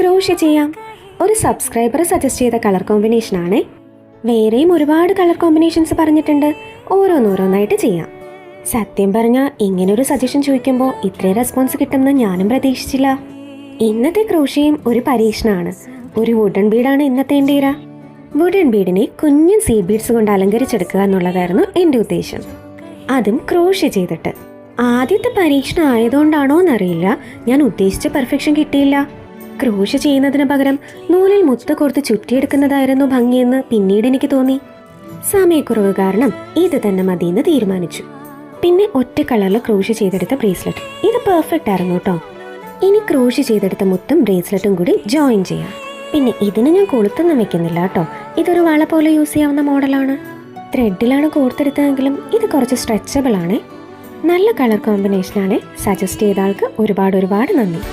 Crochet ചെയ്യാം. ഒരു subscriber suggest ചെയ്ത കളർ കോമ്പിനേഷനാണ്. വേറെയും ഒരുപാട് കളർ കോമ്പിനേഷൻസ് പറഞ്ഞിട്ടുണ്ട്. ഓരോന്നോരോന്നായിട്ട് ചെയ്യാം. സത്യം പറഞ്ഞാൽ ഇങ്ങനൊരു സജഷൻ ചോദിക്കുമ്പോൾ ഇത്രയും റെസ്പോൺസ് കിട്ടുമെന്ന് ഞാനും പ്രതീക്ഷിച്ചില്ല. ഇന്നത്തെ ക്രോഷ്യയും ഒരു പരീക്ഷണമാണ്. ഒരു വുഡൻ ബീഡാണ് ഇന്നത്തെ എൻ്റെ ഇര. വുഡൻ ബീഡിനെ കുഞ്ഞൻ സീഡ് ബീഡ്സ് കൊണ്ട് അലങ്കരിച്ചെടുക്കുക എന്നുള്ളതായിരുന്നു എൻ്റെ ഉദ്ദേശം. അതും ക്രോഷ്യ ചെയ്തിട്ട്. ആദ്യത്തെ പരീക്ഷണം ആയതുകൊണ്ടാണോ എന്നറിയില്ല, ഞാൻ ഉദ്ദേശിച്ച പെർഫെക്ഷൻ കിട്ടിയില്ല. ക്രോഷ്യ ചെയ്യുന്നതിന് പകരം നൂലിൽ മുത്ത് കോർത്ത് ചുറ്റിയെടുക്കുന്നതായിരുന്നു ഭംഗിയെന്ന് പിന്നീട് എനിക്ക് തോന്നി. സമയക്കുറവ് കാരണം ഇത് തന്നെ മതിയെന്ന് തീരുമാനിച്ചു. പിന്നെ ഒറ്റ കളറിൽ ക്രോഷ്യ ചെയ്തെടുത്ത ബ്രേസ്ലെറ്റ്. ഇത് പെർഫെക്റ്റ് ആയിരുന്നു കേട്ടോ. ഇനി ക്രോഷ്യ ചെയ്തെടുത്ത മുത്തും ബ്രേസ്ലെറ്റും കൂടി ജോയിൻ ചെയ്യാം. പിന്നെ ഇതിന് ഞാൻ കൊളുത്തൊന്നും വെക്കുന്നില്ല കേട്ടോ. ഇതൊരു വള പോലെ യൂസ് ചെയ്യാവുന്ന മോഡലാണ്. ത്രെഡിലാണ് കോർത്തെടുത്തതെങ്കിലും ഇത് കുറച്ച് സ്ട്രെച്ചബിൾ ആണ്. നല്ല കളർ കോമ്പിനേഷനാണ്. സജസ്റ്റ് ചെയ്ത ആൾക്ക് ഒരുപാട് നന്ദി.